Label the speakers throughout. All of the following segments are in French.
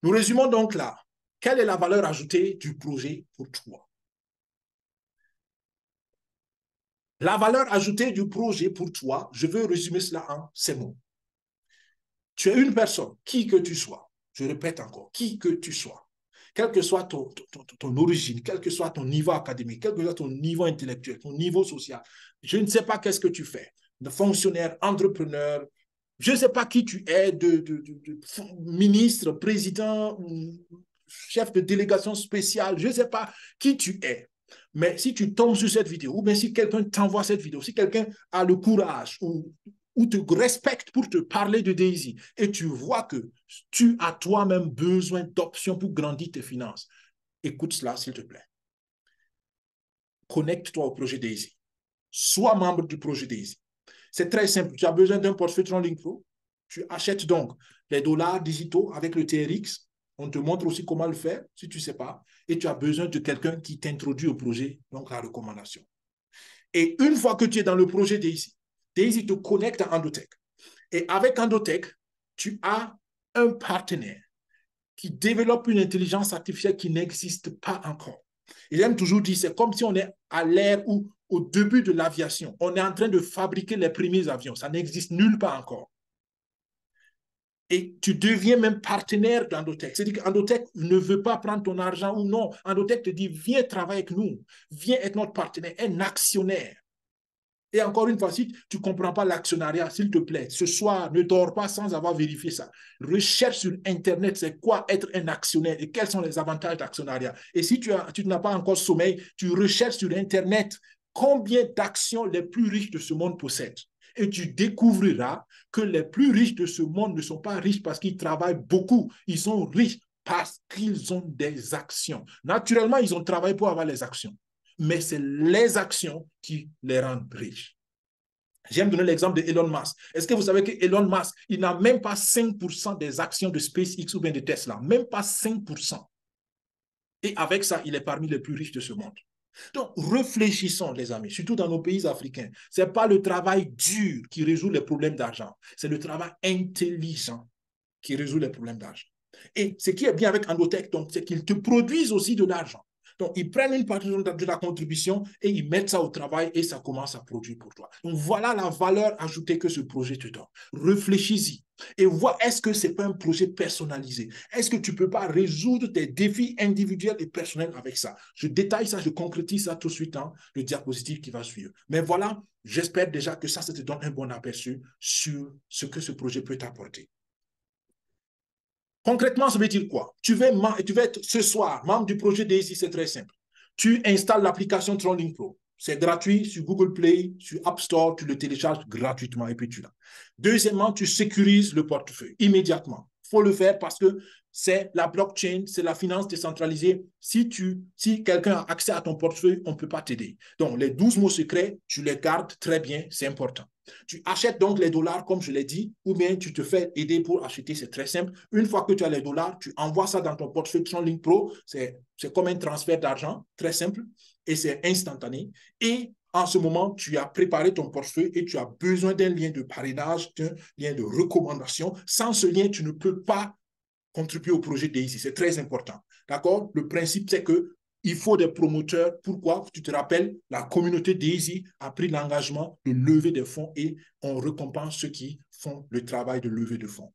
Speaker 1: Nous résumons donc là. Quelle est la valeur ajoutée du projet pour toi? La valeur ajoutée du projet pour toi, je veux résumer cela en ces mots. Tu es une personne, qui que tu sois, je répète encore, qui que tu sois, quelle que soit ton origine, quel que soit ton niveau académique, quel que soit ton niveau intellectuel, ton niveau social, je ne sais pas qu'est-ce que tu fais, de fonctionnaire, entrepreneur, je ne sais pas qui tu es, de ministre, président, chef de délégation spéciale, je ne sais pas qui tu es. Mais si tu tombes sur cette vidéo, ou bien si quelqu'un t'envoie cette vidéo, si quelqu'un a le courage ou te respecte pour te parler de Daisy, et tu vois que tu as toi-même besoin d'options pour grandir tes finances, écoute cela, s'il te plaît. Connecte-toi au projet Daisy. Sois membre du projet Daisy. C'est très simple. Tu as besoin d'un portefeuille TronLink Pro. Tu achètes donc les dollars digitaux avec le TRX. On te montre aussi comment le faire, si tu ne sais pas. Et tu as besoin de quelqu'un qui t'introduit au projet, donc la recommandation. Et une fois que tu es dans le projet Daisy, Daisy te connecte à Endotech. Et avec Endotech, tu as un partenaire qui développe une intelligence artificielle qui n'existe pas encore. Et j'aime toujours dire, c'est comme si on est à l'ère où, au début de l'aviation, on est en train de fabriquer les premiers avions. Ça n'existe nulle part encore. Et tu deviens même partenaire d'Endotech. C'est-à-dire qu'Endotech ne veut pas prendre ton argent ou non. Endotech te dit, viens travailler avec nous, viens être notre partenaire, un actionnaire. Et encore une fois, si tu ne comprends pas l'actionnariat, s'il te plaît, ce soir, ne dors pas sans avoir vérifié ça. Recherche sur Internet, c'est quoi être un actionnaire et quels sont les avantages d'actionnariat. Et si tu n'as pas encore sommeil, tu recherches sur Internet combien d'actions les plus riches de ce monde possèdent. Et tu découvriras que les plus riches de ce monde ne sont pas riches parce qu'ils travaillent beaucoup. Ils sont riches parce qu'ils ont des actions. Naturellement, ils ont travaillé pour avoir les actions. Mais c'est les actions qui les rendent riches. J'aime donner l'exemple de Elon Musk. Est-ce que vous savez que Elon Musk, il n'a même pas 5% des actions de SpaceX ou bien de Tesla, même pas 5%. Et avec ça, il est parmi les plus riches de ce monde. Donc, réfléchissons, les amis, surtout dans nos pays africains. Ce n'est pas le travail dur qui résout les problèmes d'argent, c'est le travail intelligent qui résout les problèmes d'argent. Et ce qui est bien avec Endotech, c'est qu'ils te produisent aussi de l'argent. Donc, ils prennent une partie de la contribution et ils mettent ça au travail et ça commence à produire pour toi. Donc, voilà la valeur ajoutée que ce projet te donne. Réfléchis-y et vois, est-ce que ce n'est pas un projet personnalisé? Est-ce que tu ne peux pas résoudre tes défis individuels et personnels avec ça? Je détaille ça, je concrétise ça tout de suite dans le diapositive qui va suivre. Mais voilà, j'espère déjà que ça te donne un bon aperçu sur ce que ce projet peut t'apporter. Concrètement, ça veut dire quoi? Tu vas être ce soir membre du projet Daisy, c'est très simple. Tu installes l'application TronLink Pro. C'est gratuit sur Google Play, sur App Store, tu le télécharges gratuitement et puis tu l'as. Deuxièmement, tu sécurises le portefeuille immédiatement. Il faut le faire parce que c'est la blockchain, c'est la finance décentralisée. Si quelqu'un a accès à ton portefeuille, on ne peut pas t'aider. Donc, les 12 mots secrets, tu les gardes très bien, c'est important. Tu achètes donc les dollars, comme je l'ai dit, ou bien tu te fais aider pour acheter, c'est très simple. Une fois que tu as les dollars, tu envoies ça dans ton portefeuille TronLink Pro. C'est comme un transfert d'argent, très simple, et c'est instantané. Et en ce moment, tu as préparé ton portefeuille et tu as besoin d'un lien de parrainage, d'un lien de recommandation. Sans ce lien, tu ne peux pas contribuer au projet Daisy. C'est très important. D'accord? Le principe, c'est que il faut des promoteurs. Pourquoi? Tu te rappelles, la communauté Daisy a pris l'engagement de lever des fonds et on récompense ceux qui font le travail de levée de fonds.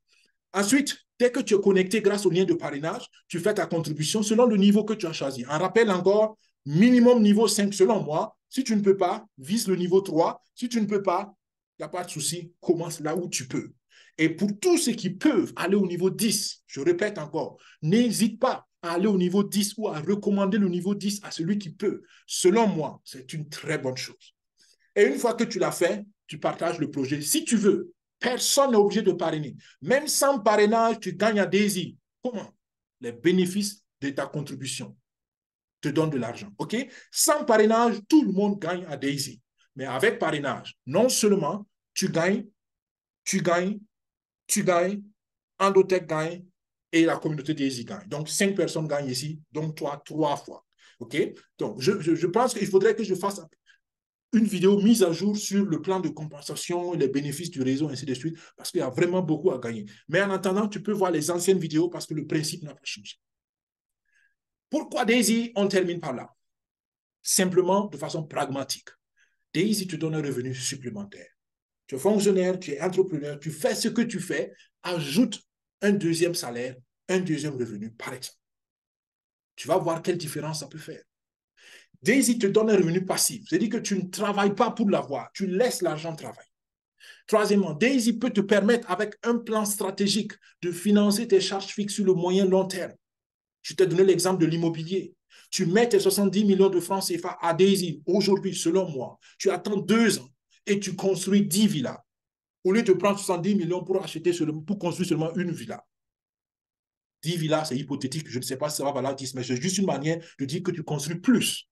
Speaker 1: Ensuite, dès que tu es connecté grâce au lien de parrainage, tu fais ta contribution selon le niveau que tu as choisi. En rappel encore, minimum niveau 5 selon moi. Si tu ne peux pas, vise le niveau 3. Si tu ne peux pas, il n'y a pas de souci, commence là où tu peux. Et pour tous ceux qui peuvent aller au niveau 10, je répète encore, n'hésite pas à aller au niveau 10 ou à recommander le niveau 10 à celui qui peut. Selon moi, c'est une très bonne chose. Et une fois que tu l'as fait, tu partages le projet. Si tu veux, personne n'est obligé de parrainer. Même sans parrainage, tu gagnes à Daisy. Comment? Les bénéfices de ta contribution te donnent de l'argent. OK? Sans parrainage, tout le monde gagne à Daisy. Mais avec parrainage, non seulement tu gagnes, tu gagnes, tu gagnes, Endotech gagne et la communauté Daisy gagne. Donc, 5 personnes gagnent ici, donc toi, 3 fois. OK? Donc, je pense qu'il faudrait que je fasse une vidéo mise à jour sur le plan de compensation, les bénéfices du réseau, ainsi de suite, parce qu'il y a vraiment beaucoup à gagner. Mais en attendant, tu peux voir les anciennes vidéos parce que le principe n'a pas changé. Pourquoi Daisy? On termine par là. Simplement de façon pragmatique. Daisy te donne un revenu supplémentaire. Tu es fonctionnaire, tu es entrepreneur, tu fais ce que tu fais, ajoute un deuxième salaire, un deuxième revenu, par exemple. Tu vas voir quelle différence ça peut faire. Daisy te donne un revenu passif. C'est-à-dire que tu ne travailles pas pour l'avoir, tu laisses l'argent travailler. Troisièmement, Daisy peut te permettre, avec un plan stratégique, de financer tes charges fixes sur le moyen long terme. Je t'ai donné l'exemple de l'immobilier. Tu mets tes 70 millions de francs CFA à Daisy aujourd'hui, selon moi. Tu attends 2 ans et tu construis 10 villas. Au lieu de prendre 70 millions pour construire seulement une villa. 10 villas, c'est hypothétique. Je ne sais pas si ça va valoir 10, mais c'est juste une manière de dire que tu construis plus.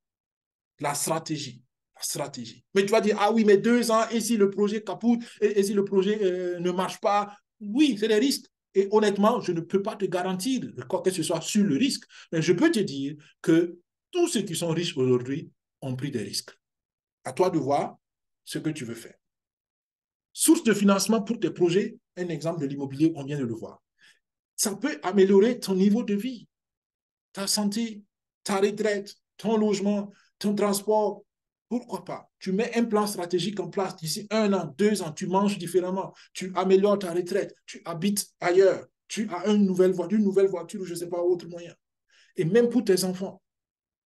Speaker 1: La stratégie. La stratégie. Mais tu vas dire, ah oui, mais 2 ans, et si le projet capote, et si le projet ne marche pas? Oui, c'est des risques. Et honnêtement, je ne peux pas te garantir quoi que ce soit sur le risque, mais je peux te dire que tous ceux qui sont riches aujourd'hui ont pris des risques. À toi de voir ce que tu veux faire. Source de financement pour tes projets, un exemple de l'immobilier, on vient de le voir. Ça peut améliorer ton niveau de vie, ta santé, ta retraite, ton logement, ton transport. Pourquoi pas? Tu mets un plan stratégique en place d'ici 1 an, 2 ans, tu manges différemment, tu améliores ta retraite, tu habites ailleurs, tu as une nouvelle voiture ou je ne sais pas, autre moyen. Et même pour tes enfants.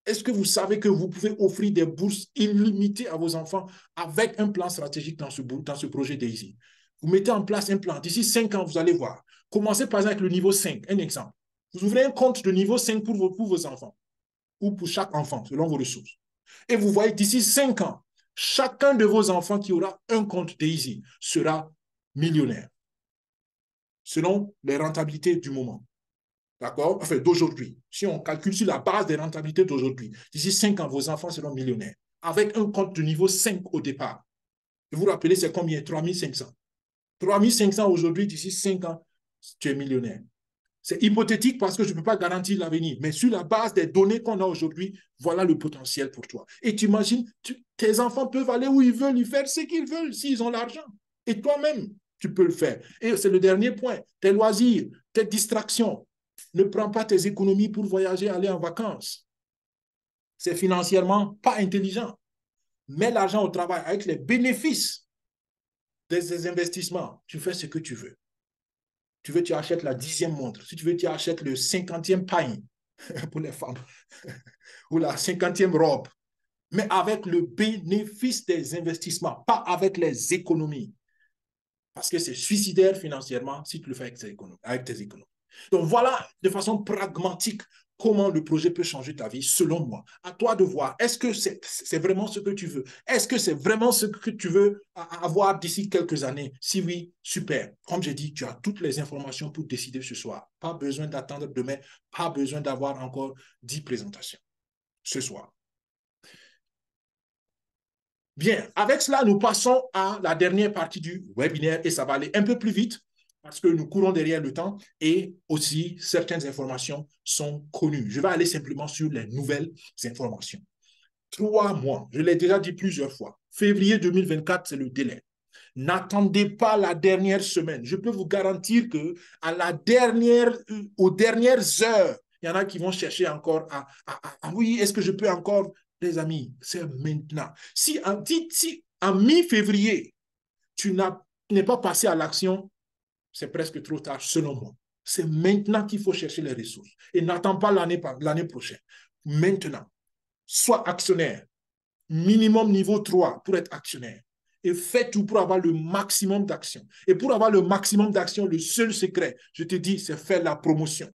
Speaker 1: Est-ce que vous savez que vous pouvez offrir des bourses illimitées à vos enfants avec un plan stratégique dans ce projet Daisy? Vous mettez en place un plan. D'ici 5 ans, vous allez voir. Commencez par exemple avec le niveau 5, un exemple. Vous ouvrez un compte de niveau 5 pour vos enfants ou pour chaque enfant, selon vos ressources. Et vous voyez, d'ici 5 ans, chacun de vos enfants qui aura un compte Daisy sera millionnaire, selon les rentabilités du moment. D'accord? Enfin, d'aujourd'hui. Si on calcule sur la base des rentabilités d'aujourd'hui, d'ici 5 ans, vos enfants seront millionnaires. Avec un compte de niveau 5 au départ. Vous vous rappelez, c'est combien? 3500. 3500 aujourd'hui, d'ici 5 ans, tu es millionnaire. C'est hypothétique parce que je ne peux pas garantir l'avenir. Mais sur la base des données qu'on a aujourd'hui, voilà le potentiel pour toi. Et tu imagines, tes enfants peuvent aller où ils veulent, ils faire ce qu'ils veulent s'ils ont l'argent. Et toi-même, tu peux le faire. Et c'est le dernier point. Tes loisirs, tes distractions. Ne prends pas tes économies pour voyager, aller en vacances. C'est financièrement pas intelligent. Mets l'argent au travail avec les bénéfices des investissements. Tu fais ce que tu veux. Tu veux, tu achètes la 10e montre. Si tu veux, tu achètes le 50e pain pour les femmes ou la 50e robe. Mais avec le bénéfice des investissements, pas avec les économies. Parce que c'est suicidaire financièrement si tu le fais avec tes économies. Donc voilà, de façon pragmatique, comment le projet peut changer ta vie, selon moi. À toi de voir, est-ce que c'est vraiment ce que tu veux? Est-ce que c'est vraiment ce que tu veux avoir d'ici quelques années? Si oui, super. Comme j'ai dit, tu as toutes les informations pour décider ce soir. Pas besoin d'attendre demain, pas besoin d'avoir encore 10 présentations ce soir. Bien, avec cela, nous passons à la dernière partie du webinaire et ça va aller un peu plus vite parce que nous courons derrière le temps et aussi certaines informations sont connues. Je vais aller simplement sur les nouvelles informations. 3 mois, je l'ai déjà dit plusieurs fois. Février 2024, c'est le délai. N'attendez pas la dernière semaine. Je peux vous garantir que aux dernières heures, il y en a qui vont chercher encore oui, est-ce que je peux encore? Les amis, c'est maintenant. Si en mi-février, tu n'es pas passé à l'action, c'est presque trop tard, selon moi. C'est maintenant qu'il faut chercher les ressources. Et n'attends pas l'année prochaine. Maintenant, sois actionnaire. Minimum niveau 3 pour être actionnaire. Et fais tout pour avoir le maximum d'actions. Et pour avoir le maximum d'actions, le seul secret, je te dis, c'est faire la promotion.